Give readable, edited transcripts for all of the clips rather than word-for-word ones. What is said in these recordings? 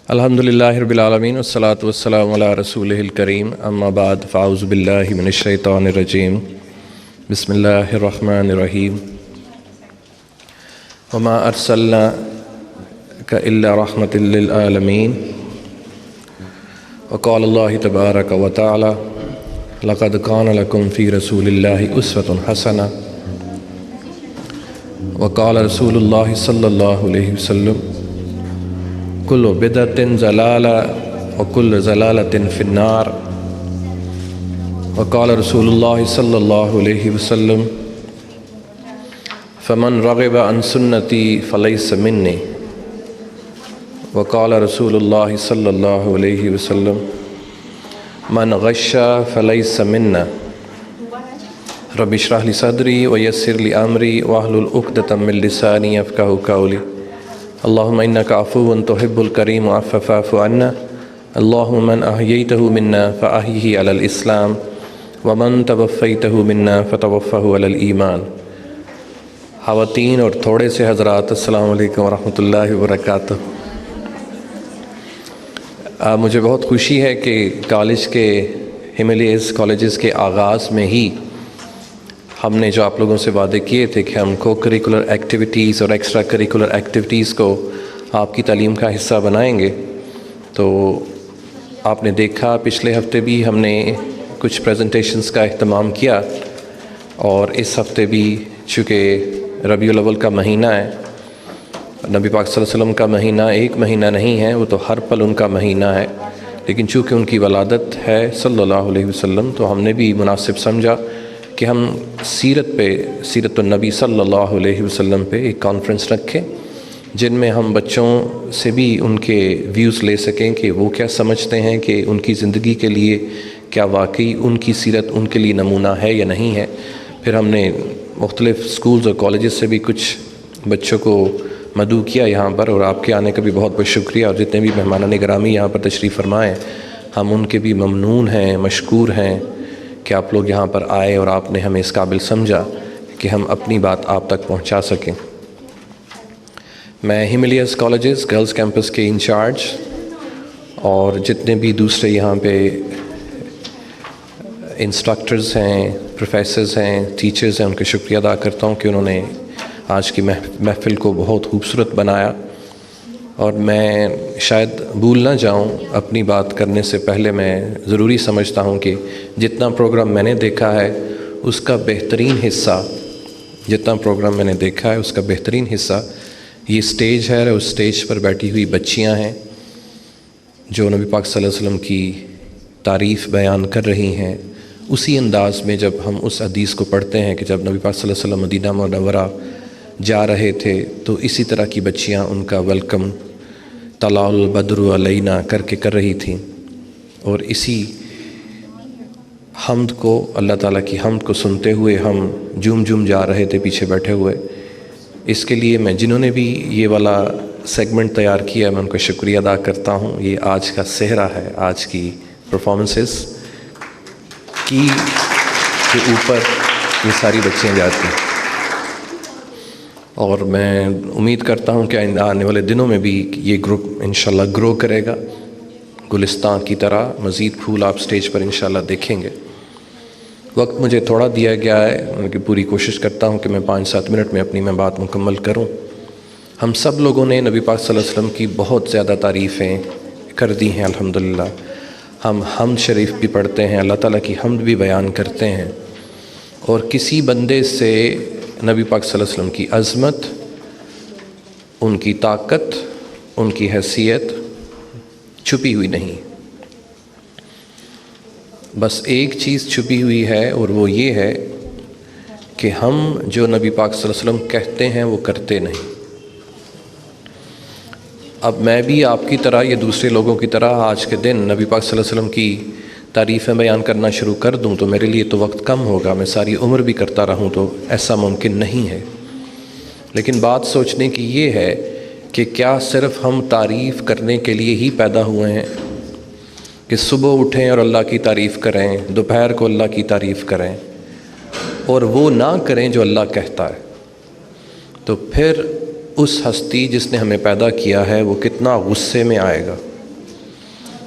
الحمدللہ رب العالمین والصلاة والسلام علی رسولہ الکریم اما بعد فاعوذ باللہ من الشیطان الرجیم بسم اللہ الرحمن الرحیم وما ارسلناک الا رحمۃ للعالمین وقال اللہ تبارک وتعالی لقد کان لکم فی رسول اللہ اسوۃ حسنہ وقال رسول اللہ صلی اللہ علیہ وسلم کل بدعۃ ضلالہ وکل ضلالۃ فی النار وقال رسول اللہ صلی اللہ علیہ وسلم فمن رغب عن سنتی فلیس منی وقال رسول اللہ صلی اللہ علیہ وسلم من غش فلیس منا رب اشرح لی صدری ویسر لی امری واحلل عقدۃ من لسانی یفقہوا قولی اللہم انک عفو تحب الکریم عفو فاعف عنا اللہم من احییتہ منا فاحیہ علی الاسلام ومن توفیتہ منا فتوفہ علی الایمان۔ خواتین اور تھوڑے سے حضرات، السلام علیکم ورحمۃ اللہ وبرکاتہ۔ مجھے بہت خوشی ہے کہ کالج کے ہمالیز کالجز کے آغاز میں ہی ہم نے جو آپ لوگوں سے وعدے کیے تھے کہ ہم کو کریکولر ایکٹیویٹیز اور ایکسٹرا کریکولر ایکٹیویٹیز کو آپ کی تعلیم کا حصہ بنائیں گے، تو آپ نے دیکھا پچھلے ہفتے بھی ہم نے کچھ پریزنٹیشنز کا اہتمام کیا، اور اس ہفتے بھی چونکہ ربیع الاول کا مہینہ ہے، نبی پاک صلی اللہ علیہ وسلم کا مہینہ ایک مہینہ نہیں ہے، وہ تو ہر پل ان کا مہینہ ہے، لیکن چونکہ ان کی ولادت ہے صلی اللہ علیہ وسلم، تو ہم نے بھی مناسب سمجھا کہ ہم سیرت النبی صلی اللہ علیہ وسلم پہ ایک کانفرنس رکھیں، جن میں ہم بچوں سے بھی ان کے ویوز لے سکیں کہ وہ کیا سمجھتے ہیں کہ ان کی زندگی کے لیے کیا واقعی ان کی سیرت ان کے لیے نمونہ ہے یا نہیں ہے۔ پھر ہم نے مختلف سکولز اور کالجز سے بھی کچھ بچوں کو مدعو کیا یہاں پر، اور آپ کے آنے کا بھی بہت بہت شکریہ، اور جتنے بھی مہمانان گرامی یہاں پر تشریف فرمائیں ہم ان کے بھی ممنون ہیں، مشکور ہیں کہ آپ لوگ یہاں پر آئے اور آپ نے ہمیں اس قابل سمجھا کہ ہم اپنی بات آپ تک پہنچا سکیں۔ میں ہمالیز کالجز گرلز کیمپس کے انچارج اور جتنے بھی دوسرے یہاں پہ انسٹرکٹرز ہیں، پروفیسرز ہیں، ٹیچرز ہیں، ان کا شکریہ ادا کرتا ہوں کہ انہوں نے آج کی محفل کو بہت خوبصورت بنایا، اور میں شاید بھول نہ جاؤں اپنی بات کرنے سے پہلے، میں ضروری سمجھتا ہوں کہ جتنا پروگرام میں نے دیکھا ہے اس کا بہترین حصہ یہ سٹیج ہے، اور اس سٹیج پر بیٹھی ہوئی بچیاں ہیں جو نبی پاک صلی اللہ علیہ وسلم کی تعریف بیان کر رہی ہیں، اسی انداز میں جب ہم اس حدیث کو پڑھتے ہیں کہ جب نبی پاک صلی اللہ علیہ وسلم مدینہ منورہ جا رہے تھے تو اسی طرح کی بچیاں ان کا ویلکم طلع البدر علینا کر رہی تھیں، اور اسی حمد کو، اللہ تعالیٰ کی حمد کو سنتے ہوئے ہم جھوم جا رہے تھے پیچھے بیٹھے ہوئے۔ اس کے لیے میں جنہوں نے بھی یہ والا سیگمنٹ تیار کیا میں ان کا شکریہ ادا کرتا ہوں۔ یہ آج کا سہرا ہے، آج کی پرفارمنسز کی کے اوپر یہ ساری بچیاں جاتی ہیں، اور میں امید کرتا ہوں کہ آنے والے دنوں میں بھی یہ گروپ انشاءاللہ گرو کرے گا، گلستان کی طرح مزید پھول آپ سٹیج پر انشاءاللہ دیکھیں گے۔ وقت مجھے تھوڑا دیا گیا ہے، میں پوری کوشش کرتا ہوں کہ میں 5-7 منٹ میں اپنی بات مکمل کروں۔ ہم سب لوگوں نے نبی پاک صلی اللہ علیہ وسلم کی بہت زیادہ تعریفیں کر دی ہیں الحمدللہ، ہم حمد شریف بھی پڑھتے ہیں، اللہ تعالیٰ کی حمد بھی بیان کرتے ہیں، اور کسی بندے سے نبی پاک صلی اللہ علیہ وسلم کی عظمت، ان کی طاقت، ان کی حیثیت چھپی ہوئی نہیں، بس ایک چیز چھپی ہوئی ہے، اور وہ یہ ہے کہ ہم جو نبی پاک صلی اللہ علیہ وسلم کہتے ہیں وہ کرتے نہیں۔ اب میں بھی آپ کی طرح یا دوسرے لوگوں کی طرح آج کے دن نبی پاک صلی اللہ علیہ وسلم کی تعریفیں بیان کرنا شروع کر دوں تو میرے لیے تو وقت کم ہوگا، میں ساری عمر بھی کرتا رہوں تو ایسا ممکن نہیں ہے۔ لیکن بات سوچنے کی یہ ہے کہ کیا صرف ہم تعریف کرنے کے لیے ہی پیدا ہوئے ہیں کہ صبح اٹھیں اور اللہ کی تعریف کریں، دوپہر کو اللہ کی تعریف کریں، اور وہ نہ کریں جو اللہ کہتا ہے؟ تو پھر اس ہستی جس نے ہمیں پیدا کیا ہے وہ کتنا غصے میں آئے گا،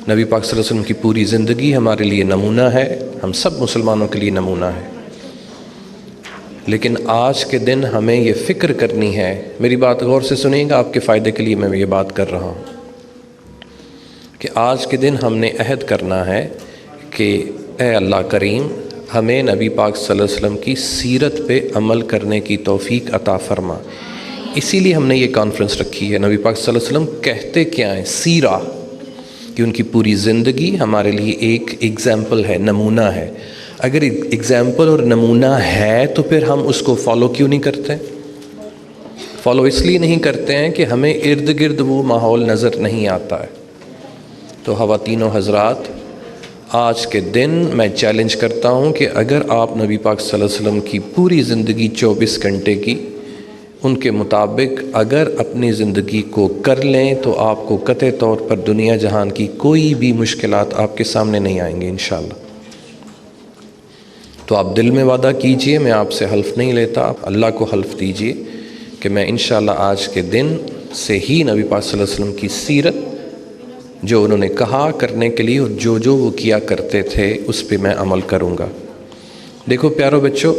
نبی پاک صلی اللہ علیہ وسلم کی پوری زندگی ہمارے لیے نمونہ ہے، ہم سب مسلمانوں کے لیے نمونہ ہے۔ لیکن آج کے دن ہمیں یہ فکر کرنی ہے، میری بات غور سے سنیں گا، آپ کے فائدے کے لیے میں یہ بات کر رہا ہوں، کہ آج کے دن ہم نے عہد کرنا ہے کہ اے اللہ کریم ہمیں نبی پاک صلی اللہ علیہ وسلم کی سیرت پہ عمل کرنے کی توفیق عطا فرما۔ اسی لیے ہم نے یہ کانفرنس رکھی ہے۔ نبی پاک صلی اللہ علیہ وسلم کہتے کیا ہیں؟ سیرہ، کہ ان کی پوری زندگی ہمارے لیے ایک ایگزامپل ہے، نمونہ ہے۔ اگر ایگزامپل اور نمونہ ہے تو پھر ہم اس کو فالو کیوں نہیں کرتے؟ فالو اس لیے نہیں کرتے ہیں کہ ہمیں ارد گرد وہ ماحول نظر نہیں آتا ہے۔ تو خواتین و حضرات، آج کے دن میں چیلنج کرتا ہوں کہ اگر آپ نبی پاک صلی اللہ علیہ وسلم کی پوری زندگی 24 گھنٹے کی ان کے مطابق اگر اپنی زندگی کو کر لیں تو آپ کو قطعی طور پر دنیا جہان کی کوئی بھی مشکلات آپ کے سامنے نہیں آئیں گے انشاءاللہ۔ تو آپ دل میں وعدہ کیجئے، میں آپ سے حلف نہیں لیتا، آپ اللہ کو حلف دیجئے کہ میں انشاءاللہ آج کے دن سے ہی نبی پاک صلی اللہ علیہ وسلم کی سیرت جو انہوں نے کہا کرنے کے لیے اور جو وہ کیا کرتے تھے اس پہ میں عمل کروں گا۔ دیکھو پیارو بچوں،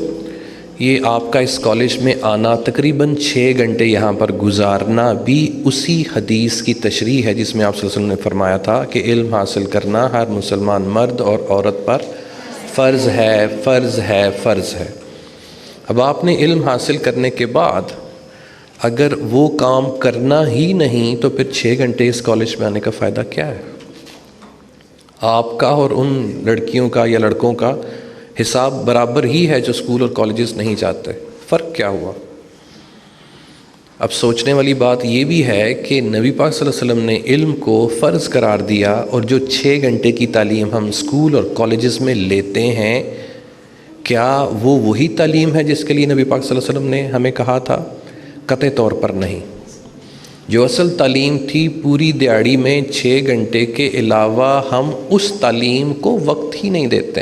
یہ آپ کا اس کالج میں آنا تقریباً 6 گھنٹے یہاں پر گزارنا بھی اسی حدیث کی تشریح ہے جس میں آپ صلی اللہ علیہ وسلم نے فرمایا تھا کہ علم حاصل کرنا ہر مسلمان مرد اور عورت پر فرض ہے، فرض ہے، فرض ہے۔ اب آپ نے علم حاصل کرنے کے بعد اگر وہ کام کرنا ہی نہیں تو پھر 6 گھنٹے اس کالج میں آنے کا فائدہ کیا ہے؟ آپ کا اور ان لڑکیوں کا یا لڑکوں کا حساب برابر ہی ہے جو اسکول اور کالجز نہیں جاتے، فرق کیا ہوا؟ اب سوچنے والی بات یہ بھی ہے کہ نبی پاک صلی اللہ علیہ وسلم نے علم کو فرض قرار دیا، اور جو 6 گھنٹے کی تعلیم ہم اسکول اور کالجز میں لیتے ہیں، کیا وہ وہی تعلیم ہے جس کے لیے نبی پاک صلی اللہ علیہ وسلم نے ہمیں کہا تھا؟ قطعی طور پر نہیں۔ جو اصل تعلیم تھی پوری دیہڑی میں 6 گھنٹے کے علاوہ ہم اس تعلیم کو وقت ہی نہیں دیتے،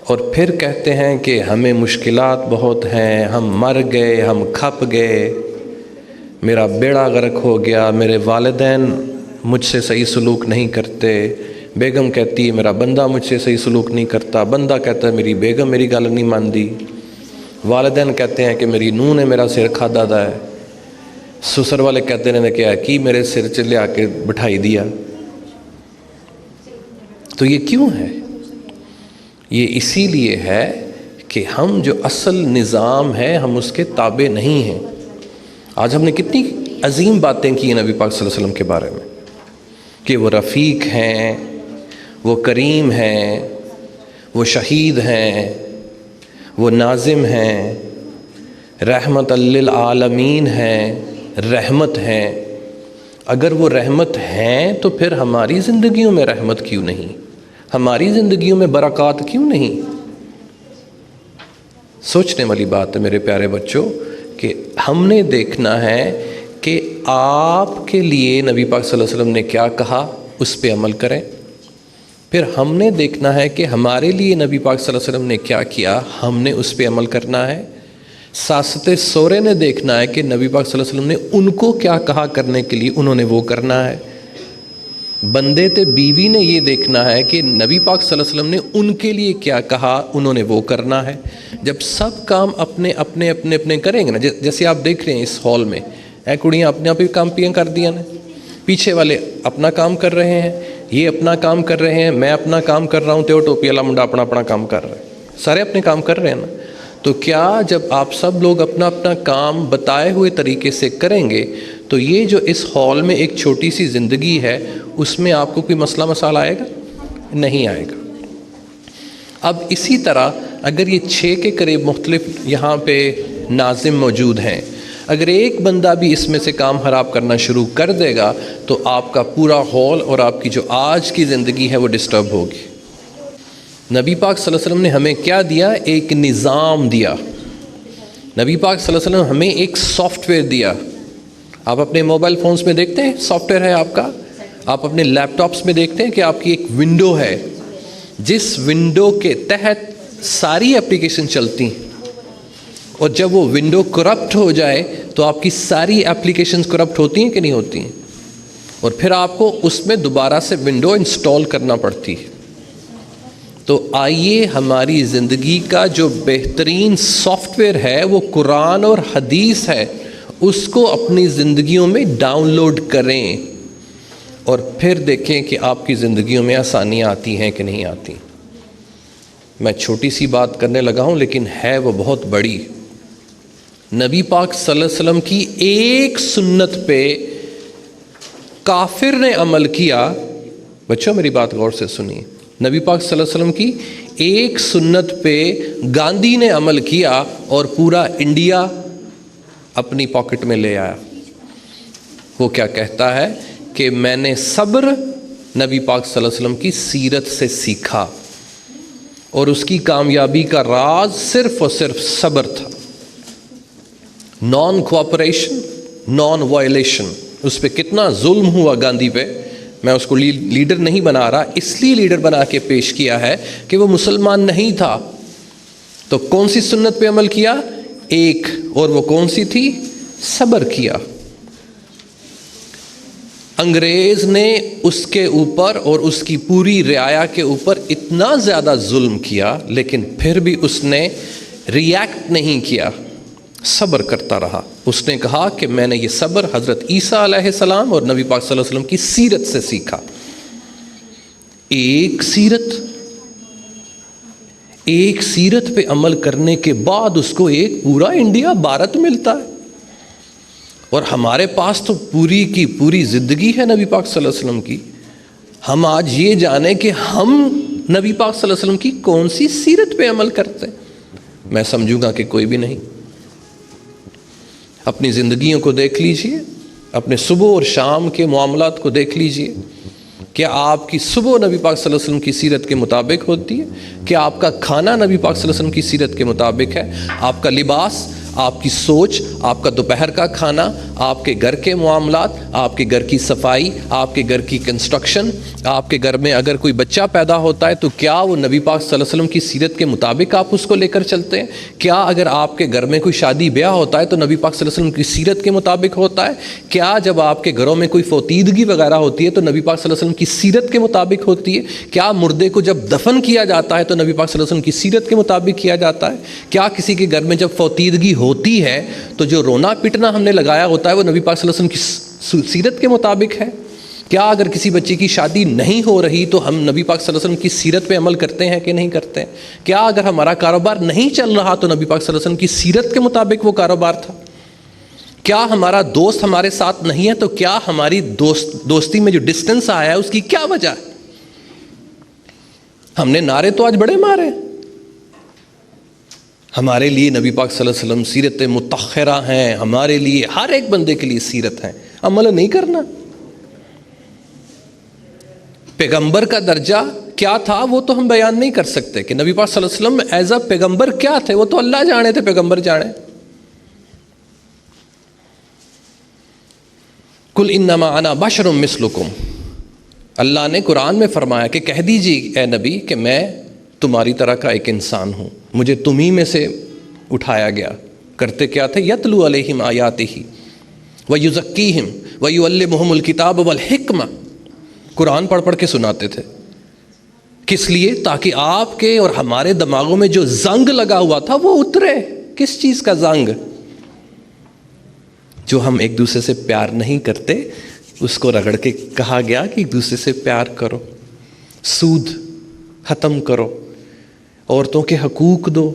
اور پھر کہتے ہیں کہ ہمیں مشکلات بہت ہیں، ہم مر گئے، ہم کھپ گئے، میرا بیڑا غرق ہو گیا، میرے والدین مجھ سے صحیح سلوک نہیں کرتے، بیگم کہتی ہے میرا بندہ مجھ سے صحیح سلوک نہیں کرتا، بندہ کہتا ہے میری بیگم میری گل نہیں ماندی، والدین کہتے ہیں کہ میری نونھ نے میرا سر کھادا دا ہے، سسر والے کہتے ہیں کہ کی میرے سر چ لیا کے بٹھائی دیا۔ تو یہ کیوں ہے؟ یہ اسی لیے ہے کہ ہم جو اصل نظام ہے ہم اس کے تابع نہیں ہیں۔ آج ہم نے کتنی عظیم باتیں کی ہیں نبی پاک صلی اللہ علیہ وسلم کے بارے میں، کہ وہ رفیق ہیں، وہ کریم ہیں، وہ شہید ہیں، وہ ناظم ہیں، رحمت للعالمین ہیں، رحمت ہیں۔ اگر وہ رحمت ہیں تو پھر ہماری زندگیوں میں رحمت کیوں نہیں؟ ہماری زندگیوں میں برکات کیوں نہیں؟ سوچنے والی بات ہے میرے پیارے بچوں، کہ ہم نے دیکھنا ہے کہ آپ کے لیے نبی پاک صلی اللہ علیہ وسلم نے کیا کہا، اس پہ عمل کریں۔ پھر ہم نے دیکھنا ہے کہ ہمارے لیے نبی پاک صلی اللہ علیہ وسلم نے کیا کیا، ہم نے اس پہ عمل کرنا ہے۔ ساست سورے نے دیکھنا ہے کہ نبی پاک صلی اللہ علیہ وسلم نے ان کو کیا کہا کرنے کے لیے، انہوں نے وہ کرنا ہے۔ بندے تے بیوی نے یہ دیکھنا ہے کہ نبی پاک صلی اللہ علیہ وسلم نے ان کے لیے کیا کہا، انہوں نے وہ کرنا ہے۔ جب سب کام اپنے اپنے اپنے اپنے کریں گے نا، جیسے آپ دیکھ رہے ہیں اس ہال میں، اے کڑیاں اپنے آپ ہی کام پیاں کر دیا نا، پیچھے والے اپنا کام کر رہے ہیں، یہ اپنا کام کر رہے ہیں، میں اپنا کام کر رہا ہوں، تو ٹوپی والا منڈا اپنا اپنا کام کر رہا ہے، سارے اپنے کام کر رہے ہیں نا۔ تو کیا جب آپ سب لوگ اپنا اپنا کام بتائے ہوئے طریقے سے کریں گے تو یہ جو اس ہال میں ایک چھوٹی سی زندگی ہے اس میں آپ کو کوئی مسئلہ مسائل آئے گا؟ نہیں آئے گا۔ اب اسی طرح اگر یہ 6 کے قریب مختلف یہاں پہ ناظم موجود ہیں، اگر ایک بندہ بھی اس میں سے کام خراب کرنا شروع کر دے گا تو آپ کا پورا ہال اور آپ کی جو آج کی زندگی ہے وہ ڈسٹرب ہوگی۔ نبی پاک صلی اللہ علیہ وسلم نے ہمیں کیا دیا؟ ایک نظام دیا۔ نبی پاک صلی اللہ علیہ وسلم ہمیں ایک سافٹ ویئر دیا۔ آپ اپنے موبائل فونز میں دیکھتے ہیں سافٹ ویئر ہے آپ کا، آپ اپنے لیپ ٹاپس میں دیکھتے ہیں کہ آپ کی ایک ونڈو ہے، جس ونڈو کے تحت ساری اپلیکیشن چلتی ہیں، اور جب وہ ونڈو کرپٹ ہو جائے تو آپ کی ساری اپلیکیشنز کرپٹ ہوتی ہیں کہ نہیں ہوتی ہیں؟ اور پھر آپ کو اس میں دوبارہ سے ونڈو انسٹال کرنا پڑتی ہے۔ تو آئیے ہماری زندگی کا جو بہترین سافٹ ویئر ہے وہ قرآن اور حدیث ہے، اس کو اپنی زندگیوں میں ڈاؤن لوڈ کریں اور پھر دیکھیں کہ آپ کی زندگیوں میں آسانیاں آتی ہیں کہ نہیں آتی۔ میں چھوٹی سی بات کرنے لگا ہوں لیکن ہے وہ بہت بڑی۔ نبی پاک صلی اللہ علیہ وسلم کی ایک سنت پہ کافر نے عمل کیا، بچوں میری بات غور سے سنیے، نبی پاک صلی اللہ علیہ وسلم کی ایک سنت پہ گاندھی نے عمل کیا اور پورا انڈیا اپنی پاکٹ میں لے آیا۔ وہ کیا کہتا ہے کہ میں نے صبر نبی پاک صلی اللہ علیہ وسلم کی سیرت سے سیکھا، اور اس کی کامیابی کا راز صرف اور صرف صبر تھا، نان کوآپریشن، نان وائلیشن۔ اس پہ کتنا ظلم ہوا گاندھی پہ، میں اس کو لیڈر نہیں بنا رہا، اس لیے لیڈر بنا کے پیش کیا ہے کہ وہ مسلمان نہیں تھا۔ تو کون سی سنت پہ عمل کیا؟ ایک، اور وہ کون سی تھی؟ صبر کیا۔ انگریز نے اس کے اوپر اور اس کی پوری رعایا کے اوپر اتنا زیادہ ظلم کیا، لیکن پھر بھی اس نے ریئیکٹ نہیں کیا، صبر کرتا رہا۔ اس نے کہا کہ میں نے یہ صبر حضرت عیسیٰ علیہ السلام اور نبی پاک صلی اللہ علیہ وسلم کی سیرت سے سیکھا۔ ایک سیرت پہ عمل کرنے کے بعد اس کو ایک پورا انڈیا بھارت ملتا ہے، اور ہمارے پاس تو پوری کی پوری زندگی ہے نبی پاک صلی اللہ علیہ وسلم کی۔ ہم آج یہ جانیں کہ ہم نبی پاک صلی اللہ علیہ وسلم کی کون سی سیرت پہ عمل کرتے ہیں۔ میں سمجھوں گا کہ کوئی بھی نہیں۔ اپنی زندگیوں کو دیکھ لیجئے، اپنے صبح اور شام کے معاملات کو دیکھ لیجئے، کیا آپ کی صبح نبی پاک صلی اللہ علیہ وسلم کی سیرت کے مطابق ہوتی ہے؟ کیا آپ کا کھانا نبی پاک صلی اللہ علیہ وسلم کی سیرت کے مطابق ہے؟ آپ کا لباس، آپ کی سوچ، آپ کا دوپہر کا کھانا، آپ کے گھر کے معاملات، آپ کے گھر کی صفائی، آپ کے گھر کی کنسٹرکشن، آپ کے گھر میں اگر کوئی بچہ پیدا ہوتا ہے تو کیا وہ نبی پاک صلی اللہ علیہ وسلم کی سیرت کے مطابق آپ اس کو لے کر چلتے ہیں؟ کیا اگر آپ کے گھر میں کوئی شادی بیاہ ہوتا ہے تو نبی پاک صلی اللہ علیہ وسلم کی سیرت کے مطابق ہوتا ہے؟ کیا جب آپ کے گھروں میں کوئی فوتیدگی وغیرہ ہوتی ہے تو نبی پاک صلی اللہ علیہ وسلم کی سیرت کے مطابق ہوتی ہے؟ کیا مردے کو جب دفن کیا جاتا ہے تو نبی پاک صلی اللہ علیہ وسلم کی سیرت کے مطابق کیا جاتا ہے؟ کیا کسی کے گھر میں جب فوتیدگی ہوتی ہے تو جو رونا پٹنا ہم نے لگایا ہوتا ہے وہ نبی پاک صلی اللہ علیہ وسلم کی سیرت کے مطابق ہے؟ کیا اگر کسی بچے کی شادی نہیں ہو رہی تو ہم نبی پاک صلی اللہ علیہ وسلم کی سیرت پہ عمل کرتے ہیں کہ نہیں کرتے ہیں؟ کیا اگر ہمارا کاروبار نہیں چل رہا تو نبی پاک صلی اللہ علیہ وسلم کی سیرت کے مطابق وہ کاروبار تھا؟ کیا ہمارا دوست ہمارے ساتھ نہیں ہے تو کیا ہماری دوستی میں جو ڈسٹنس آیا ہے اس کی کیا وجہ ہے؟ ہم نے نعرے تو آج بڑے مارے، ہمارے لیے نبی پاک صلی اللہ علیہ وسلم سیرت مطہرہ ہیں، ہمارے لیے ہر ایک بندے کے لیے سیرت ہیں، عمل نہیں کرنا۔ پیغمبر کا درجہ کیا تھا وہ تو ہم بیان نہیں کر سکتے کہ نبی پاک صلی اللہ علیہ وسلم ایز اے پیغمبر کیا تھے، وہ تو اللہ جانے تھے، پیغمبر جانے۔ قل انما انا بشر مثلکم، اللہ نے قرآن میں فرمایا کہ کہہ دیجیے اے نبی کہ میں تمہاری طرح کا ایک انسان ہوں، مجھے تمہیں میں سے اٹھایا گیا۔ کرتے کیا تھے؟ یتلو علیہم آیاتہ ویزکیہم ویعلمہم الکتاب والحکمہ، قرآن پڑھ پڑھ کے سناتے تھے۔ کس لیے؟ تاکہ آپ کے اور ہمارے دماغوں میں جو زنگ لگا ہوا تھا وہ اترے۔ کس چیز کا زنگ؟ جو ہم ایک دوسرے سے پیار نہیں کرتے اس کو رگڑ کے کہا گیا کہ ایک دوسرے سے پیار کرو، سود ختم کرو، عورتوں کے حقوق دو،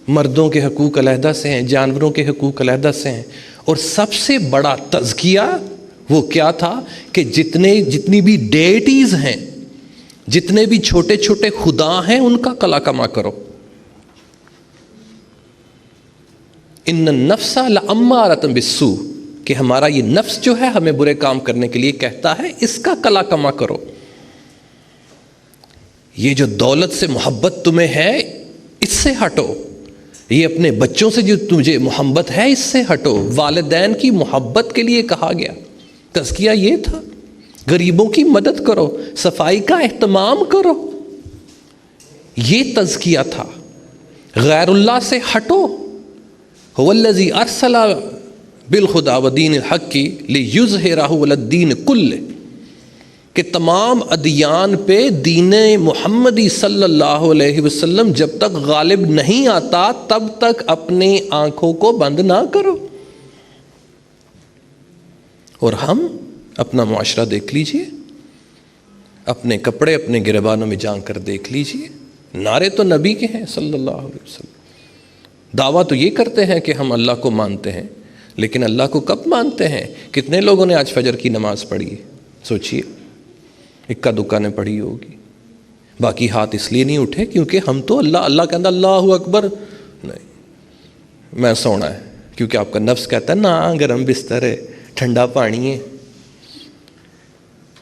مردوں کے حقوق علیحدہ سے ہیں، جانوروں کے حقوق علیحدہ سے ہیں۔ اور سب سے بڑا تزکیہ وہ کیا تھا کہ جتنی بھی ڈیٹیز ہیں، جتنے بھی چھوٹے چھوٹے خدا ہیں ان کا کلا کما کرو۔ ان النفس لامارۃ بالسوء، کہ ہمارا یہ نفس جو ہے ہمیں برے کام کرنے کے لیے کہتا ہے، اس کا کلا کما کرو۔ یہ جو دولت سے محبت تمہیں ہے اس سے ہٹو، یہ اپنے بچوں سے جو تجھے محبت ہے اس سے ہٹو۔ والدین کی محبت کے لیے کہا گیا، تزکیہ یہ تھا۔ غریبوں کی مدد کرو، صفائی کا اہتمام کرو، یہ تزکیہ تھا۔ غیر اللہ سے ہٹو۔ هو الذی ارسل بالہدی ودین الحق لیظہرہ علی الدین کلہ، کہ تمام ادیان پہ دین محمدی صلی اللہ علیہ وسلم جب تک غالب نہیں آتا تب تک اپنی آنکھوں کو بند نہ کرو. اور ہم اپنا معاشرہ دیکھ لیجئے، اپنے کپڑے اپنے گریبانوں میں جان کر دیکھ لیجئے. نعرے تو نبی کے ہیں صلی اللہ علیہ وسلم، دعویٰ تو یہ کرتے ہیں کہ ہم اللہ کو مانتے ہیں، لیکن اللہ کو کب مانتے ہیں؟ کتنے لوگوں نے آج فجر کی نماز پڑھی ہے؟ سوچئے، اکا دکا نے پڑھی ہوگی، باقی ہاتھ اس لیے نہیں اٹھے کیونکہ ہم تو اللہ کہتا اللہ اکبر نہیں، میں سونا ہے، کیونکہ آپ کا نفس کہتا ہے نا گرم بستر ہے، ٹھنڈا پانی ہے.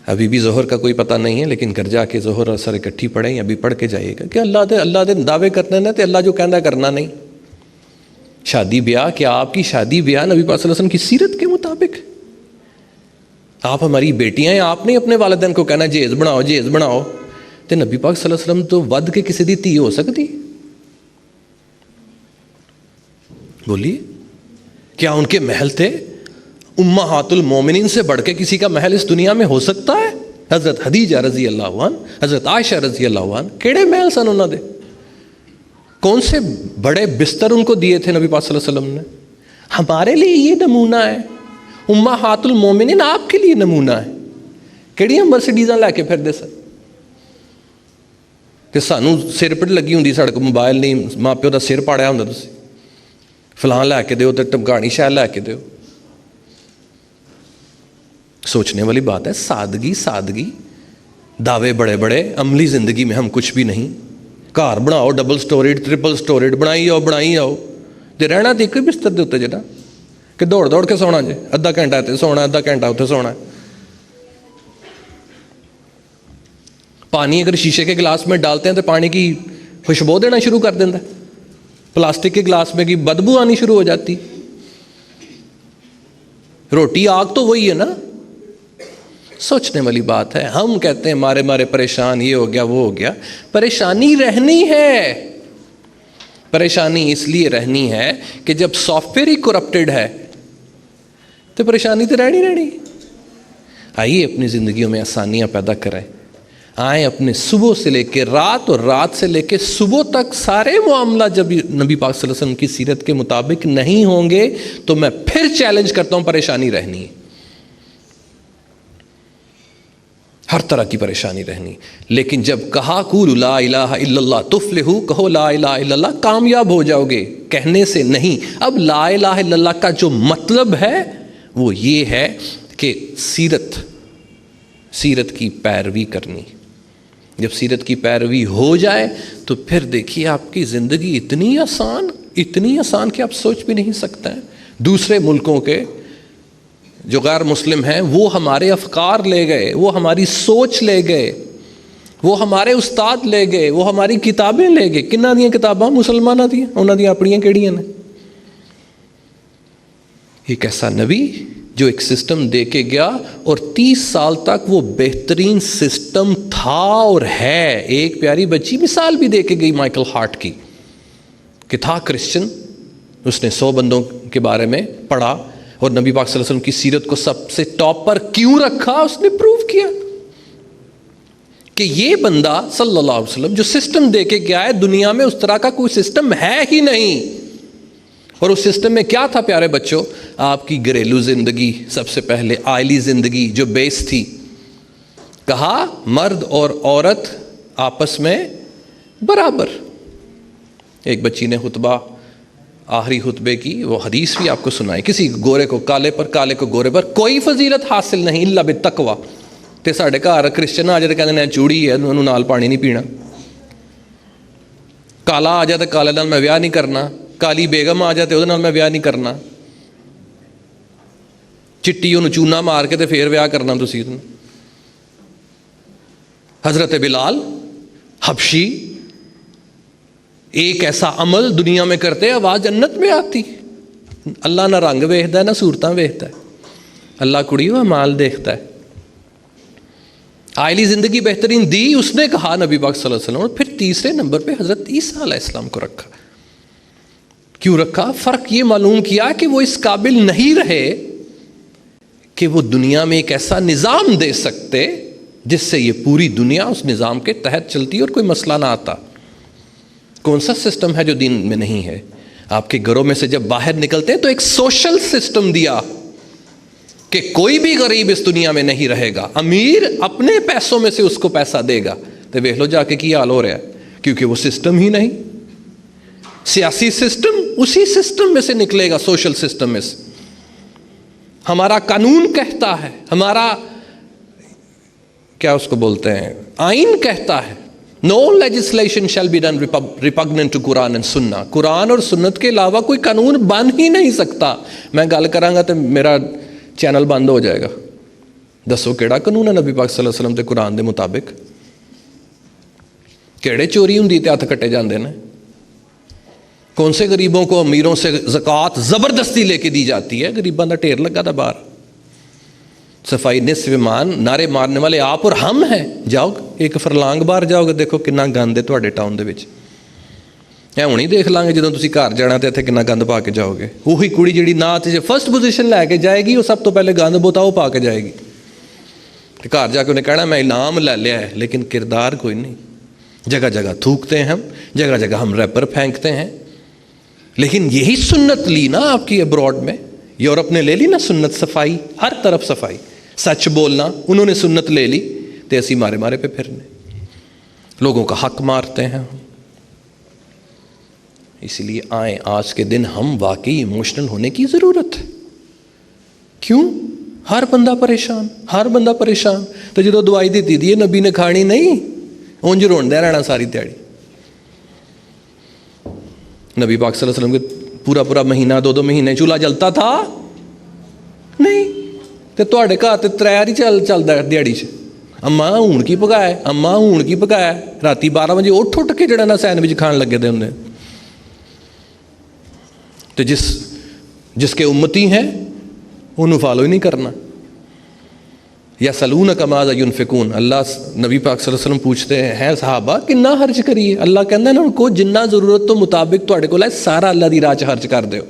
ابھی بھی ظہر کا کوئی پتہ نہیں ہے، لیکن گھر جا کے ظہر اور اثر اکٹھی پڑھیں، ابھی پڑھ کے جائیے گا کہ اللہ دے دعوے کرنے نے تے اللہ جو کہنا کرنا نہیں. شادی بیاہ، کیا آپ کی شادی بیاہ نبی پاک صلی اللہ علیہ وسلم کی سیرت کے مطابق؟ آپ ہماری بیٹیاں ہیں، آپ نہیں اپنے والدین کو کہنا جہیز بناؤ تے نبی پاک صلی اللہ علیہ وسلم تو ود کے کسی دی تھی ہو سکتی؟ بولیے، کیا ان کے محل تھے؟ امہات المومنین سے بڑھ کے کسی کا محل اس دنیا میں ہو سکتا ہے؟ حضرت خدیجہ رضی اللہ عنہ، حضرت عائشہ رضی اللہ عنہ، کیڑے محل سن انہوں دے؟ کون سے بڑے بستر ان کو دیے تھے نبی پاک صلی اللہ علیہ وسلم نے؟ ہمارے لیے یہ نمونہ ہے، امہات المومنین آپ کے لیے نمونہ ہے. کیڑیاں مرسیڈیزاں لے کے پھر دے سر کہ سانوں سر پڑ لگی ہوں سڑک موبائل نہیں، ماں پیو دا سر پاڑیا ہوں تسی فلاں لے کے دیو تے ٹمکانی شاہ لے کے دیو. سوچنے والی بات ہے. سادگی، دعوے بڑے بڑے، عملی زندگی میں ہم کچھ بھی نہیں. گھر بناؤ ڈبل سٹوریڈ ٹرپل سٹوریڈ بنائی آؤ تے رہنا تے کوئی بستر دے اوتے جڑا کہ دوڑ کے سونا جے، ادھا گھنٹہ تے سونا، ادھا گھنٹہ اتنے سونا. پانی اگر شیشے کے گلاس میں ڈالتے ہیں تو پانی کی خوشبو دینا شروع کر دیتا ہے، پلاسٹک کے گلاس میں کی بدبو آنی شروع ہو جاتی. روٹی آگ تو وہی ہے نا. سوچنے والی بات ہے. ہم کہتے ہیں مارے پریشان، یہ ہو گیا وہ ہو گیا. پریشانی رہنی ہے. پریشانی اس لیے رہنی ہے کہ جب سافٹ ویئر ہی کرپٹڈ ہے تو پریشانی تو رہنی. آئیے اپنی زندگیوں میں آسانیاں پیدا کریں. آئیں اپنے صبح سے لے کے رات اور رات سے لے کے صبح تک سارے معاملہ جب نبی پاک صلی اللہ علیہ وسلم کی سیرت کے مطابق نہیں ہوں گے تو میں پھر چیلنج کرتا ہوں پریشانی رہنی ہے. ہر طرح کی پریشانی رہنی. لیکن جب کہا قولوا لا الہ الا اللہ تفلحوا، کہو لا الہ الا اللہ کامیاب ہو جاؤ گے، کہنے سے نہیں. اب لا الہ الا اللہ کا جو مطلب ہے وہ یہ ہے کہ سیرت کی پیروی کرنی. جب سیرت کی پیروی ہو جائے تو پھر دیکھیے آپ کی زندگی اتنی آسان کہ آپ سوچ بھی نہیں سکتے ہیں. دوسرے ملکوں کے جو غیر مسلم ہیں وہ ہمارے افکار لے گئے، وہ ہماری سوچ لے گئے، وہ ہمارے استاد لے گئے، وہ ہماری کتابیں لے گئے. کنہ دیاں کتاباں مسلمانہ دیاں، انہاں دیاں اپنیاں کیڑیاں نے. ایک ایسا نبی جو ایک سسٹم دے کے گیا اور 30 سال تک وہ بہترین سسٹم تھا اور ہے. ایک پیاری بچی مثال بھی دے کے گئی مائیکل ہارٹ کی کہ تھا کرسچن، اس نے 100 بندوں کے بارے میں پڑھا اور نبی پاک صلی اللہ علیہ وسلم کی سیرت کو سب سے ٹاپ پر کیوں رکھا. اس نے پروف کیا کہ یہ بندہ صلی اللہ علیہ وسلم جو سسٹم دے کے گیا ہے دنیا میں اس طرح کا کوئی سسٹم ہے ہی نہیں. اور اس سسٹم میں کیا تھا پیارے بچوں؟ آپ کی گھریلو زندگی سب سے پہلے، آئلی زندگی جو بیس تھی. کہا مرد اور عورت آپس میں برابر. ایک بچی نے خطبہ آخری خطبے کی وہ حدیث بھی آپ کو سنائی، کسی گورے کو کالے پر، کالے کو گورے پر کوئی فضیلت حاصل نہیں الا بالتقوی. تے ساڈے گھر کرسچن آ جائے کہندے نے چوڑی ہے انہوں نال پانی نہیں پینا. کالا آ جائے تو کالے نال میں ویاہ نہیں کرنا، کالی بیگم آ جائے تو نال میں ویاہ نہیں کرنا، چٹی انہوں چونا مار کے تے پھر ویاہ کرنا. تسی حضرت بلال حبشی ایک ایسا عمل دنیا میں کرتے آواز جنت میں آتی. اللہ نہ رنگ ویکھدا ہے نہ صورتاں ویکھدا ہے، اللہ کڑی وہ مال دیکھتا ہے. آئلی زندگی بہترین دی اس نے کہا نبی پاک صلی اللہ علیہ وسلم. اور پھر تیسرے نمبر پہ حضرت عیسیٰ علیہ السلام کو رکھا. کیوں رکھا؟ فرق یہ معلوم کیا کہ وہ اس قابل نہیں رہے کہ وہ دنیا میں ایک ایسا نظام دے سکتے جس سے یہ پوری دنیا اس نظام کے تحت چلتی اور کوئی مسئلہ نہ آتا. کون سا سسٹم ہے جو دین میں نہیں ہے؟ آپ کے گھروں میں سے جب باہر نکلتے ہیں تو ایک سوشل سسٹم دیا کہ کوئی بھی غریب اس دنیا میں نہیں رہے گا, امیر اپنے پیسوں میں سے اس کو پیسہ دے گا. تو دیکھ لو جا کے کیا حال ہو رہا ہے, کیونکہ وہ سسٹم ہی نہیں. سیاسی سسٹم اسی سسٹم میں سے نکلے گا, سوشل سسٹم میں سے. ہمارا قانون کہتا ہے, ہمارا کیا اس کو بولتے ہیں, آئین کہتا ہے, no legislation shall be done repugnant to Quran and Sunnah. قرآن اور سنت کے علاوہ کوئی قانون بن ہی نہیں سکتا. میں گل کراں گا تو میرا چینل بند ہو جائے گا. دسو کیڑا قانون ہے نبی پاک صلی اللہ علیہ وسلم تے قرآن دے مطابق؟ کیڑے چوری ہوندی تے ہاتھ کٹے جاندے نے؟ کون سے غریبوں کو امیروں سے زکوٰۃ زبردستی لے کے دی جاتی ہے؟ غریباں دا ڈھیر لگا تھا باہر. صفائی نصف ایمان نعرے مارنے والے آپ اور ہم ہیں. جاؤ ایک فرلانگ باہر جاؤ گے, دیکھو کنا گند ہے تواڈے ٹاؤن دے وچ. اے ہن ہی دیکھ لیں گے جدوں تسی گھر جانا تے اتھے کنا گند پا کے جاؤ گے. وہی کڑی جڑی نعت وچ فرسٹ پوزیشن لے کے جائے گی, وہ سب تو پہلے گند بوتا وہ پا کے جائے گی. تے گھر جا کے انہیں کہنا میں انعام لے لیا ہے, لیکن کردار کوئی نہیں. جگہ جگہ تھوکتے ہیں ہم, جگہ جگہ ہم ریپر پھینکتے ہیں. لیکن یہی سنت لی نا آپ کی ابراڈ میں, یورپ نے لے لی نا سنت, صفائی ہر طرف صفائی, سچ بولنا انہوں نے سنت لے لی. تے اسی مارے مارے پہ پھرنے, لوگوں کا حق مارتے ہیں ہم. اس لیے آئیں آج کے دن ہم واقعی ایموشنل ہونے کی ضرورت ہے. کیوں؟ ہر بندہ پریشان, ہر بندہ پریشان. تو جدو دوائی دیتی دی نبی نے کھانی نہیں, اونج روندا رہنا ساری دیہڑی. نبی پاک صلی اللہ علیہ وسلم کے پورا مہینہ 2 مہینے چولہا جلتا تھا نہیں. تے تواڈے گھر تے 3 واری چلدا ہے دیہڑی چ. اماں ہون کی پکایا, اماں ہون کی پکایا. راتی 12 بجے اٹھ کے جڑا نا سینڈوچ کھان لگے دے ہوندے. تو جس کے امتی ہیں انہوں فالو ہی نہیں کرنا. یسألونک ماذا ینفقون, اللہ نبی پاک صلی اللہ علیہ وسلم پوچھتے ہیں صحابہ کنا خرچ کریے؟ اللہ کہندا ہے نا ان کو جنہ ضرورت تو مطابق تواڈے کول ہے سارا اللہ دی راہ چ خرچ کر دیو.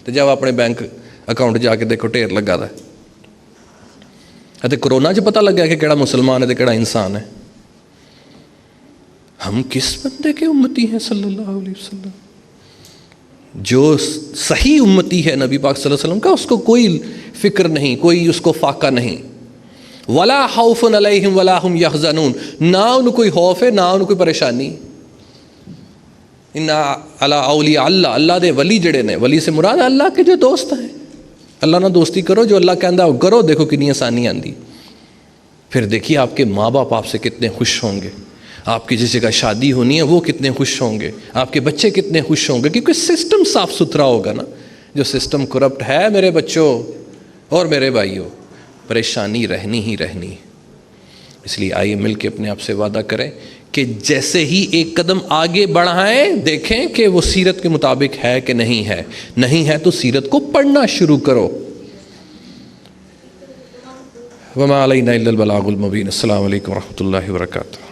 تو جب اپنے بینک اکاؤنٹ جا کے دیکھو ڈھیر لگا دا ہے. تے کرونا چ پتہ لگا کہ کیڑا مسلمان ہے تے کیڑا انسان ہے. ہم کس بندے کے امتی ہیں صلی اللہ علیہ وسلم؟ جو صحیح امتی ہے نبی پاک صلی اللہ علیہ وسلم کا, اس کو کوئی فکر نہیں, کوئی اس کو فاقہ نہیں. ولا خوف علیہم ولا هم یحزنون, نہ ان کوئی خوف ہے نہ ان کوئی پریشانی. ان علی اولیاء اللہ, اللہ دے ولی جڑے نے, ولی سے مراد اللہ کے جو دوست ہیں. اللہ نہ دوستی کرو, جو اللہ کہندا ہے کرو. دیکھو کنی آسانی آندی. پھر دیکھیے آپ کے ماں باپ آپ سے کتنے خوش ہوں گے, آپ کی جس جگہ شادی ہونی ہے وہ کتنے خوش ہوں گے, آپ کے بچے کتنے خوش ہوں گے, کیونکہ سسٹم صاف ستھرا ہوگا نا. جو سسٹم کرپٹ ہے میرے بچوں اور میرے بھائیوں, پریشانی رہنی ہی رہنی. اس لیے آئیے مل کے اپنے آپ سے وعدہ کریں کہ جیسے ہی ایک قدم آگے بڑھائیں دیکھیں کہ وہ سیرت کے مطابق ہے کہ نہیں ہے. نہیں ہے تو سیرت کو پڑھنا شروع کرو. وما علینا الا البلاغ المبین. السلام علیکم ورحمۃ اللہ وبرکاتہ.